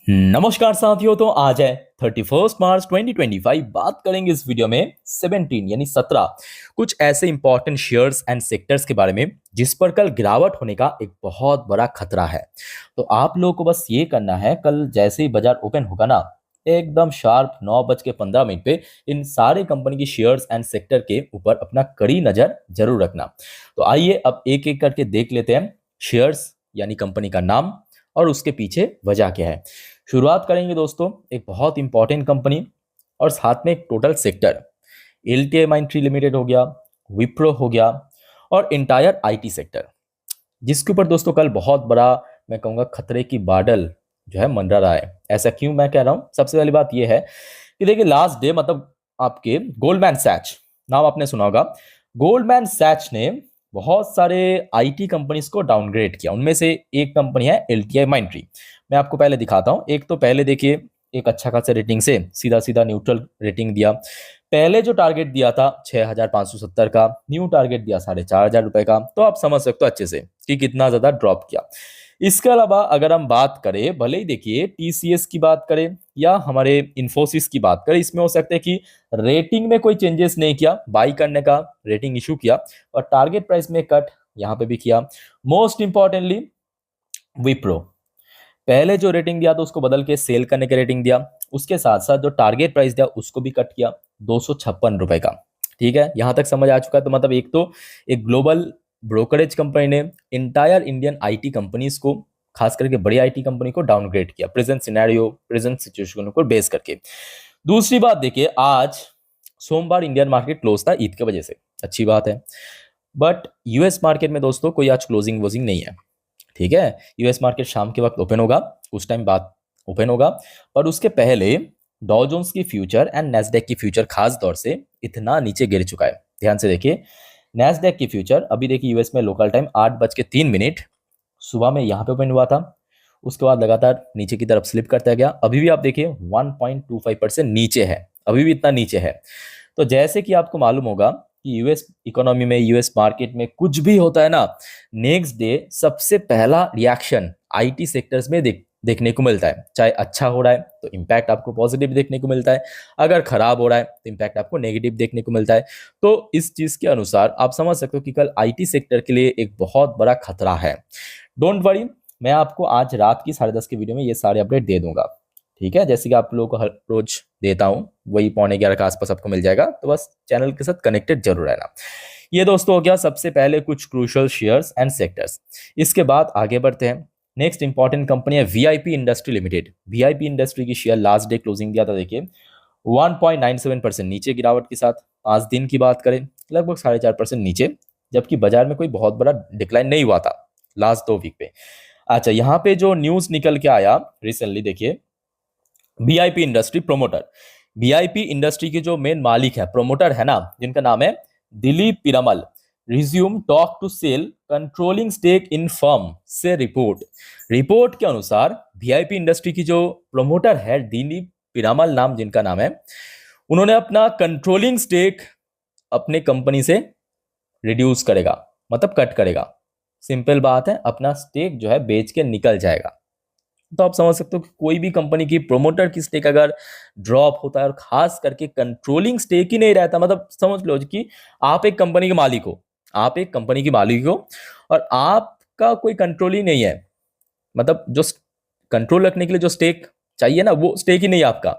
नमस्कार साथियों। तो आज है 31 मार्च 2025। बात करेंगे इस वीडियो में 17 यानी 17 कुछ ऐसे इंपॉर्टेंट शेयर्स एंड सेक्टर्स के बारे में जिस पर कल गिरावट होने का एक बहुत बड़ा खतरा है। तो आप लोगों को बस ये करना है, कल जैसे ही बाजार ओपन होगा ना, एकदम शार्प 9:15 पे इन सारे कंपनी की शेयर्स एंड सेक्टर के ऊपर अपना कड़ी नजर जरूर रखना। तो आइए अब एक एक करके देख लेते हैं शेयर्स यानी कंपनी का नाम और उसके पीछे वजह क्या है। शुरुआत करेंगे दोस्तों एक बहुत इंपॉर्टेंट कंपनी और साथ में एक टोटल सेक्टर, एलटीआई माइंट्री लिमिटेड हो गया, विप्रो हो गया और इंटायर आईटी सेक्टर, जिसके ऊपर दोस्तों कल बहुत बड़ा, मैं कहूँगा, खतरे की बादल जो है मंडरा रहा है। ऐसा क्यों मैं कह रहा हूँ? सबसे पहली बात यह है कि देखिए लास्ट डे मतलब आपके गोल्डमैन सैच, नाम आपने सुना होगा, गोल्डमैन सैच ने बहुत सारे आईटी कंपनीज को डाउनग्रेड किया। उनमें से एक कंपनी है एलटीआई माइंट्री। मैं आपको पहले दिखाता हूँ। एक तो पहले देखिए एक अच्छा खासा रेटिंग से सीधा सीधा न्यूट्रल रेटिंग दिया। पहले जो टारगेट दिया था 6,570 का, न्यू टारगेट दिया 4,500 रुपए का। तो आप समझ सकते हो अच्छे से कि कितना ज्यादा ड्रॉप किया। इसके अलावा अगर हम बात करें, भले ही देखिए टीसीएस की बात करें या हमारे इन्फोसिस की बात करें, इसमें हो सकता है कि रेटिंग में कोई चेंजेस नहीं किया, बाई करने का रेटिंग इशू किया और टारगेट प्राइस में कट यहाँ पे भी किया। मोस्ट इंपॉर्टेंटली विप्रो, पहले जो रेटिंग दिया था उसको बदल के सेल करने का रेटिंग दिया, उसके साथ साथ जो टारगेट प्राइस दिया उसको भी कट किया 256 रुपए का। ठीक है, यहां तक समझ आ चुका है। तो मतलब एक तो एक ग्लोबल ब्रोकरेज कंपनी ने इंटायर इंडियन आईटी कंपनीज को, खास करके बड़ी आईटी कंपनी को डाउनग्रेड किया प्रेजेंट सिनेरियो, प्रेजेंट सिचुएशन को बेस करके। दूसरी बात देखिए, आज सोमवार इंडियन मार्केट क्लोज था ईद की वजह से, अच्छी बात है। बट यूएस मार्केट में दोस्तों कोई आज क्लोजिंग वोजिंग नहीं है। ठीक है, यूएस मार्केट शाम के वक्त ओपन होगा, उस टाइम बाद ओपन होगा। और उसके पहले डॉ जोन्स की फ्यूचर एंड नैस्डैक की फ्यूचर खास तौर से इतना नीचे गिर चुका है। ध्यान से देखिए, नैस्डैक की फ्यूचर अभी देखिए यूएस में लोकल टाइम 8:03 सुबह में यहाँ पे ओपन हुआ था, उसके बाद लगातार नीचे की तरफ स्लिप करता गया। अभी भी आप देखिए 1.25% नीचे है, अभी भी इतना नीचे है। तो जैसे कि आपको मालूम होगा कि यूएस इकोनॉमी में, यूएस मार्केट में कुछ भी होता है ना, नेक्स्ट डे सबसे पहला रिएक्शन आईटी सेक्टर्स में देखने को मिलता है। चाहे अच्छा हो रहा है तो इम्पैक्ट आपको पॉजिटिव देखने को मिलता है, अगर खराब हो रहा है तो इम्पैक्ट आपको नेगेटिव देखने को मिलता है। तो इस चीज के अनुसार आप समझ सकते हो कि कल आईटी सेक्टर के लिए एक बहुत बड़ा खतरा है। डोंट वरी, मैं आपको आज रात की 10:30 की वीडियो में ये सारे अपडेट दे दूंगा। ठीक है, जैसे कि आप लोगों को हर रोज देता हूं, वही 11:15 के आसपास आपको मिल जाएगा। तो बस चैनल के साथ कनेक्टेड जरूर रहना। ये दोस्तों हो गया सबसे पहले कुछ क्रूशियल शेयर्स एंड सेक्टर्स। इसके बाद आगे बढ़ते हैं। नेक्स्ट इंपॉर्टेंट कंपनी है VIP industry limited. VIP industry की शेयर लास्ट डे क्लोजिंग दिया था देखिए 1.97% नीचे गिरावट के साथ। 5 दिन की बात करें लगभग 4.5% नीचे, जबकि बाजार में कोई बहुत बड़ा डिक्लाइन नहीं हुआ था लास्ट 2 वीक पे। अच्छा, यहाँ पे जो न्यूज निकल के आया रिसेंटली, देखिए VIP industry promoter, VIP industry के जो मेन मालिक है, प्रोमोटर है ना, जिनका नाम है Dilip Piramal, resume talk to sell controlling stake in firm से रिपोर्ट के अनुसार वीआईपी इंडस्ट्री की जो प्रोमोटर है दिलीप पिरामल नाम, जिनका नाम है, उन्होंने अपना कंट्रोलिंग स्टेक अपने कंपनी से रिड्यूस करेगा, मतलब कट करेगा। सिंपल बात है, अपना स्टेक जो है बेच के निकल जाएगा। तो आप समझ सकते हो कि कोई भी कंपनी की प्रोमोटर की स्टेक अगर ड्रॉप होता है और खास करके कंट्रोलिंग स्टेक ही नहीं रहता, मतलब समझ लो कि आप एक कंपनी के मालिक हो, आप एक कंपनी के मालिक हो और आपका कोई कंट्रोल ही नहीं है, मतलब जो कंट्रोल रखने के लिए जो स्टेक चाहिए ना, वो स्टेक ही नहीं है आपका।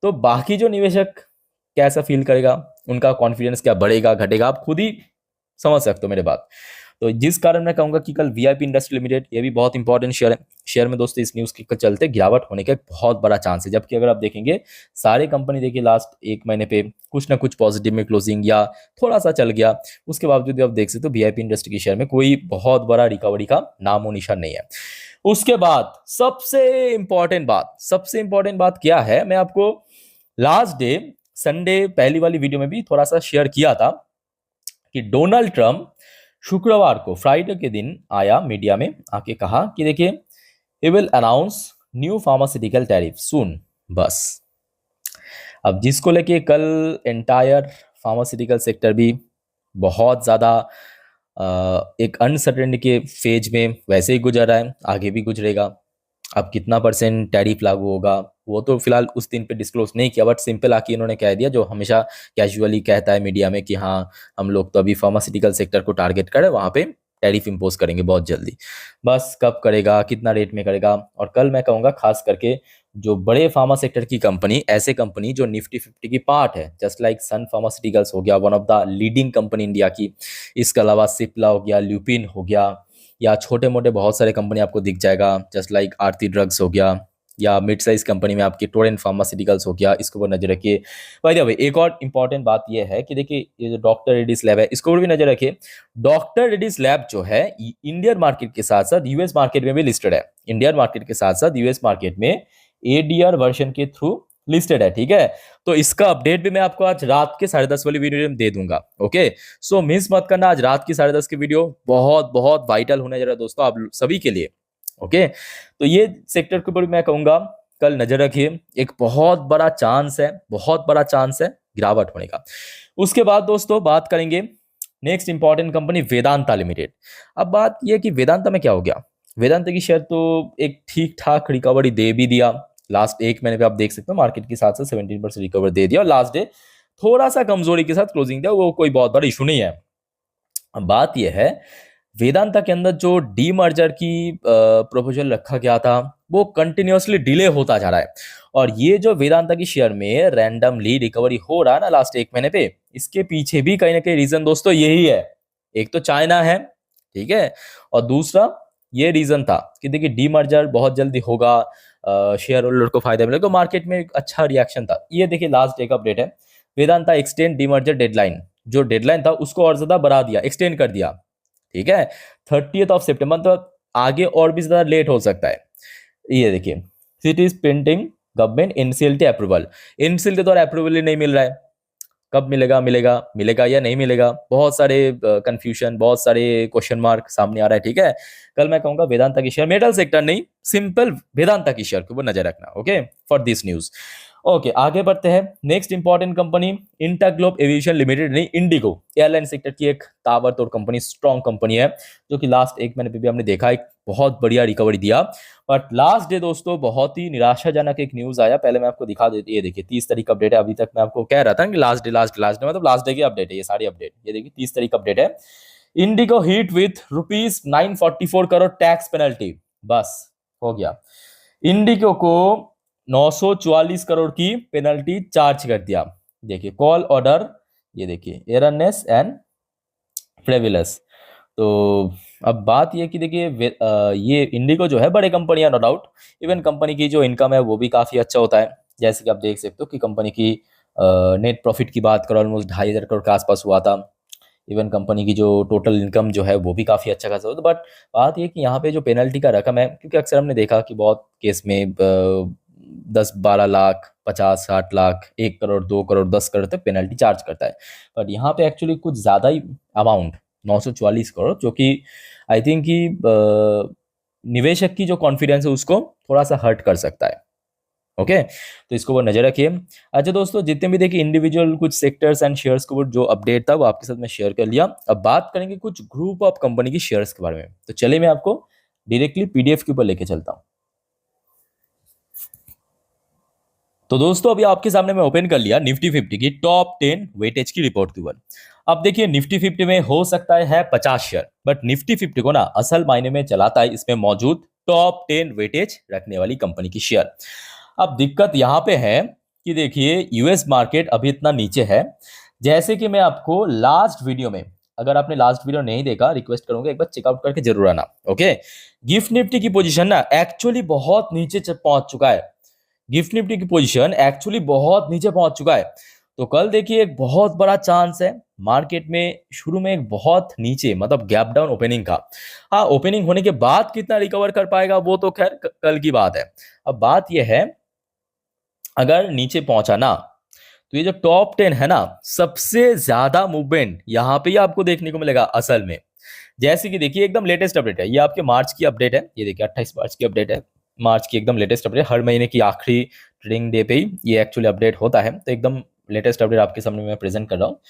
तो बाकी जो निवेशक कैसा फील करेगा, उनका कॉन्फिडेंस क्या बढ़ेगा घटेगा, आप खुद ही समझ सकते हो मेरे बात। तो जिस कारण मैं कहूंगा कि कल वीआईपी इंडस्ट्री लिमिटेड ये भी बहुत इंपॉर्टेंट शेयर है। शेयर में दोस्तों इस न्यूज के चलते गिरावट होने का एक बहुत बड़ा चांस है, जबकि अगर आप देखेंगे सारे कंपनी देखिए लास्ट 1 महीने पे कुछ ना कुछ पॉजिटिव में क्लोजिंग या थोड़ा सा चल गया, उसके बावजूद भी आप देख सकते हो वीआईपी इंडस्ट्री के शेयर में कोई बहुत बड़ा रिकवरी का नामो निशान नहीं है। उसके बाद सबसे इंपॉर्टेंट बात क्या है, मैं आपको लास्ट डे संडे पहली वाली वीडियो में भी थोड़ा सा शेयर किया था कि डोनाल्ड ट्रंप शुक्रवार को, फ्राइडे के दिन आया मीडिया में, आके कहा कि देखिए he will announce new pharmaceutical tariff soon. बस अब जिसको लेके कल एंटायर फार्मास्यूटिकल सेक्टर भी बहुत ज्यादा एक अनसर्टेनिटी के फेज में वैसे ही गुजर रहा है, आगे भी गुजरेगा। अब कितना परसेंट टैरिफ लागू होगा वो तो फिलहाल उस दिन पे डिस्क्लोज नहीं किया, बट सिंपल आके इन्होंने कह दिया, जो हमेशा कैजुअली कहता है मीडिया में कि हाँ हम लोग तो अभी फार्मास्यूटिकल सेक्टर को टारगेट करें, वहाँ पे टैरिफ इम्पोज करेंगे बहुत जल्दी। बस कब करेगा, कितना रेट में करेगा। और कल मैं कहूँगा खास करके जो बड़े फार्मा सेक्टर की कंपनी, ऐसे कंपनी जो निफ्टी 50 की पार्ट है, जस्ट लाइक सन फार्मास्यूटिकल्स हो गया, one of the leading company India की। इसके अलावा सिप्ला हो गया, ल्यूपिन हो गया, या छोटे मोटे बहुत सारे कंपनी आपको दिख जाएगा, जस्ट लाइक आरती ड्रग्स हो गया, या मिड साइज कंपनी में आपकी टोरेंट फार्मास्यूटिकल्स हो गया। इसके ऊपर नजर रखिए। बाय द वे एक और इंपॉर्टेंट बात यह है कि देखिए ये जो डॉक्टर रेड्डीज लैब है, इसको ऊपर भी नजर रखिए। डॉक्टर रेड्डीज लैब जो है इंडियन मार्केट के साथ साथ यूएस मार्केट में भी लिस्टेड है। इंडियन मार्केट के साथ साथ यूएस मार्केट में एडीआर वर्जन के थ्रू लिस्टेड है, ठीक है। तो इसका अपडेट भी मैं आपको आज रात के 10:30 वाली वीडियो में दे दूंगा। ओके, सो मिस मत करना, आज रात की 10:30 की वीडियो बहुत बहुत वाइटल होने जा रहा है दोस्तों आप सभी के लिए। ओके, तो ये सेक्टर के ऊपर मैं कहूंगा कल नजर रखिए, एक बहुत बड़ा चांस है, बहुत बड़ा चांस है गिरावट होने का। उसके बाद दोस्तों बात करेंगे next important company Vedanta limited. अब बात यह कि वेदांता में क्या हो गया, वेदांता की शेयर तो एक ठीक ठाक रिकवरी दे भी दिया। लास्ट एक महीने पे आप देख सकते हो मार्केट के साथ साथ 17% रिकवर दे दिया, और लास्ट डे थोड़ा सा कमजोरी के साथ क्लोजिंग दिया, वो कोई बहुत बड़ा इशू नहीं है। अब बात यह है वेदांता के अंदर जो डीमर्जर की प्रपोजल रखा गया था वो कंटिन्यूअसली डिले होता जा रहा है। और ये जो वेदांता की शेयर में रैंडमली रिकवरी हो रहा है ना लास्ट एक महीने पे, इसके पीछे भी कहीं ना कहीं रीजन दोस्तों यही है। एक तो चाइना है, ठीक है, और दूसरा ये रीजन था कि देखिए डीमर्जर बहुत जल्दी होगा, शेयर होल्डर को फायदा मिलेगा, तो मार्केट में एक अच्छा रिएक्शन था। ये देखिए लास्ट डे का अपडेट है, वेदांता एक्सटेंड डीमर्जर डेडलाइन, जो डेडलाइन था उसको और ज्यादा बढ़ा दिया, एक्सटेंड कर दिया, ठीक है, 30 सितंबर, तो आगे और भी ज्यादा लेट हो सकता है। ये देखिए city is pending government NCLT approval, NCLT तो अप्रूवल ही नहीं मिल रहा है। कब मिलेगा, मिलेगा मिलेगा या नहीं मिलेगा, बहुत सारे कंफ्यूजन, बहुत सारे क्वेश्चन मार्क सामने आ रहा है, ठीक है। कल मैं कहूंगा वेदांता की शेयर, मेटल सेक्टर नहीं, सिंपल वेदांता की शेयर के ऊपर नजर रखना। Okay, for this news. Okay, आगे बढ़ते हैं। Next important company InterGlobe aviation limited, नहीं इंडिगो, एयरलाइन सेक्टर की एक ताबड़तोड़ कंपनी, स्ट्रॉन्ग कंपनी है, जो कि लास्ट एक महीने पे भी हमने देखा एक बहुत बढ़िया रिकवरी दिया। बट लास्ट डे दोस्तों बहुत ही निराशाजनक एक न्यूज आया, पहले मैं आपको दिखा देती, ये देखिए 30 तारीख अपडेट है। अभी तक मैं आपको कह रहा था कि लास्ट डे मतलब लास्ट डे की अपडेट है, ये सारी अपडेट, ये देखिए 30 तारीख अपडेट है। Indigo hit with ₹944 tax penalty, बस हो गया। इंडिगो को 944 करोड़ की पेनल्टी चार्ज कर दिया। देखिए कॉल ऑर्डर, ये देखिए एरनेस एंड फ्रेविलस। तो अब बात ये कि देखिए ये इंडिगो जो है बड़े कंपनी है, नो डाउट, इवन कंपनी की जो इनकम है वो भी काफ़ी अच्छा होता है। जैसे कि आप देख सकते हो कि कंपनी की नेट प्रॉफिट की बात करो ऑलमोस्ट 2,500 करोड़ के आसपास हुआ था। इवन कंपनी की जो टोटल इनकम जो है वो भी काफ़ी अच्छा खासा होता है। बट बात ये कि यहाँ पे जो पेनल्टी का रकम है, क्योंकि अक्सर हमने देखा कि बहुत केस में 10-12 लाख, 50-60 लाख, 1 करोड़, 2 करोड़, 10 करोड़ तक पेनल्टी चार्ज करता है। बट यहाँ पे एक्चुअली कुछ ज़्यादा ही अमाउंट, 944 करोड़, जो कि आई थिंक कि निवेशक की जो कॉन्फिडेंस है उसको थोड़ा सा हर्ट कर सकता है। ओके, तो इसको वो नजर रखिए। अच्छा दोस्तों, जितने भी देखिए इंडिविजुअल कुछ सेक्टर्स एंड शेयर्स के ऊपर जो अपडेट था वो आपके साथ मैं शेयर कर लिया। अब बात करेंगे कुछ ग्रुप ऑफ कंपनी की शेयर्स के बारे में। तो चलिए मैं आपको डायरेक्टली पीडीएफ के ऊपर लेके चलता हूं। तो दोस्तों अभी आपके सामने मैं ओपन कर लिया निफ्टी 50 की टॉप 10 वेटेज की रिपोर्ट के ऊपर। अब देखिए निफ्टी 50 में हो सकता है 50 शेयर, बट निफ्टी 50 को ना असल मायने में चलाता है इसमें मौजूद टॉप 10 वेटेज रखने वाली कंपनी की शेयर। अब दिक्कत यहां पे है कि देखिए यूएस मार्केट अभी इतना नीचे है, जैसे कि मैं आपको लास्ट वीडियो में, अगर आपने लास्ट वीडियो नहीं देखा रिक्वेस्ट करूंगा एक बार चेकआउट करके जरूर आना। ओके, गिफ्ट निफ्टी की पोजीशन ना एक्चुअली बहुत नीचे पहुंच चुका है, गिफ्ट निफ्टी की पोजीशन एक्चुअली बहुत नीचे पहुंच चुका है। तो कल देखिए एक बहुत बड़ा चांस है मार्केट में, शुरू में एक बहुत नीचे मतलब गैप डाउन ओपनिंग का। हाँ, ओपनिंग होने के बाद कितना रिकवर कर पाएगा वो तो खैर कल की बात है। अब बात यह है अगर नीचे पहुंचा ना, तो ये जो टॉप 10 है ना, सबसे ज्यादा मूवमेंट यहाँ पे ही आपको देखने को मिलेगा असल में। जैसे कि देखिए एकदम लेटेस्ट अपडेट है, ये आपके मार्च की अपडेट है, ये देखिए 28 मार्च की अपडेट है, मार्च की एकदम लेटेस्ट अपडेट। हर महीने की आखिरी ट्रेडिंग डे पे ही ये एक्चुअली अपडेट होता है, तो एकदम लेटेस्ट अपडेट आपके सामने मैं प्रेजेंट कर रहा हूँ।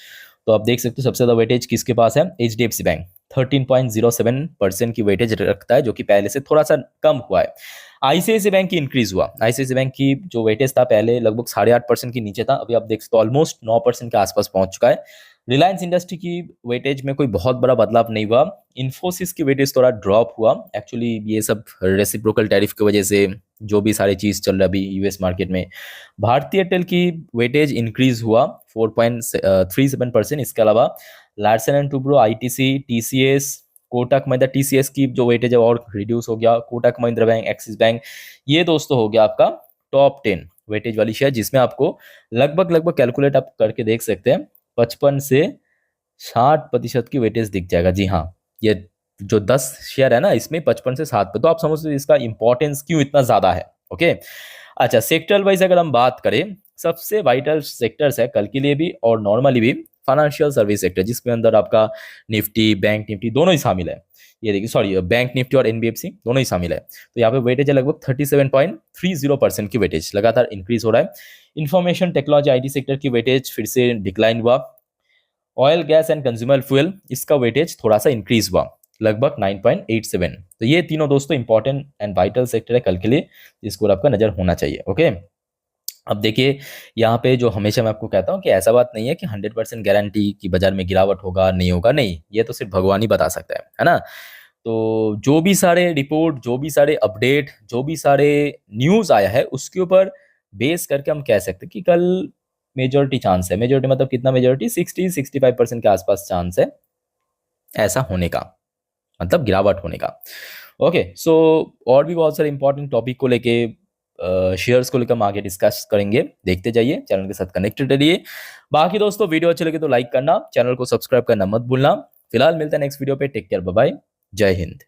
तो आप देख सकते हो सबसे ज्यादा वेटेज किसके पास है, HDFC बैंक 13.07% की वेटेज रखता है, जो कि पहले से थोड़ा सा कम हुआ है। आईसीआईसी बैंक की इंक्रीज हुआ। आईसीआईसी बैंक की जो वेटेज था पहले लगभग 8.5% के नीचे था, अभी आप देख सकते हो ऑलमोस्ट 9% के आसपास पहुंच चुका है। रिलायंस इंडस्ट्री की वेटेज में कोई बहुत बड़ा बदलाव नहीं हुआ। इन्फोसिस की वेटेज थोड़ा ड्रॉप हुआ। एक्चुअली ये सब रेसिप्रोकल टैरिफ की वजह से जो भी सारी चीज़ चल रहा है अभी यूएस मार्केट में। भारतीय एयरटेल की वेटेज इंक्रीज हुआ 4.37%। इसके अलावा Larsen and Toubro, ITC, TCS, Kotak Mahindra, TCS की जो वेटेज है और रिड्यूस हो गया। Kotak Mahindra bank, axis bank, ये दोस्तों हो गया आपका टॉप 10 वेटेज वाली शेयर, जिसमें आपको लगभग लगभग कैलकुलेट आप करके देख सकते हैं 55 से 60% की वेटेज दिख जाएगा। जी हाँ, ये जो 10 शेयर है ना, इसमें 55 से 60 पे, तो आप समझ सकते इसका इंपॉर्टेंस क्यों इतना ज्यादा है। ओके, अच्छा, सेक्टर वाइज अगर हम बात करें, सबसे वाइटल सेक्टर्स है कल के लिए भी और नॉर्मली भी फाइनेंशियल सर्विस सेक्टर, जिसके अंदर आपका निफ्टी, बैंक निफ्टी दोनों ही शामिल है। ये देखिए, सॉरी, बैंक निफ्टी और एनबीएफसी दोनों ही शामिल है। तो यहाँ पे वेटेज है लगभग 37.30% की वेटेज लगातार इंक्रीज हो रहा है। इंफॉर्मेशन टेक्नोलॉजी आईटी सेक्टर की वेटेज फिर से डिक्लाइन हुआ। Oil gas and consumer fuel, इसका वेटेज थोड़ा सा इंक्रीज हुआ लगभग 9.87। तो ये तीनों दोस्तों इंपॉर्टेंट एंड वाइटल सेक्टर है कल के लिए, जिसको आपका नजर होना चाहिए। ओके, अब देखिए यहाँ पे जो हमेशा मैं आपको कहता हूँ कि ऐसा बात नहीं है कि 100% गारंटी कि बाजार में गिरावट होगा नहीं होगा, नहीं, ये तो सिर्फ भगवान ही बता सकता है ना। तो जो भी सारे रिपोर्ट, जो भी सारे अपडेट, जो भी सारे न्यूज़ आया है, उसके ऊपर बेस करके हम कह सकते हैं कि कल मेजोरिटी चांस है। मेजोरिटी मतलब कितना मेजोरिटी? 60-65% के आसपास चांस है ऐसा होने का, मतलब गिरावट होने का। ओके, सो और भी बहुत सारे इंपॉर्टेंट टॉपिक को लेके, शेयर्स को लेकर हम आगे डिस्कस करेंगे। देखते जाइए, चैनल के साथ कनेक्टेड रहिए। बाकी दोस्तों, वीडियो अच्छे लगे तो लाइक करना, चैनल को सब्सक्राइब करना मत भूलना। फिलहाल मिलते हैं नेक्स्ट वीडियो पे। टेक केयर, बाय बाय, जय हिंद।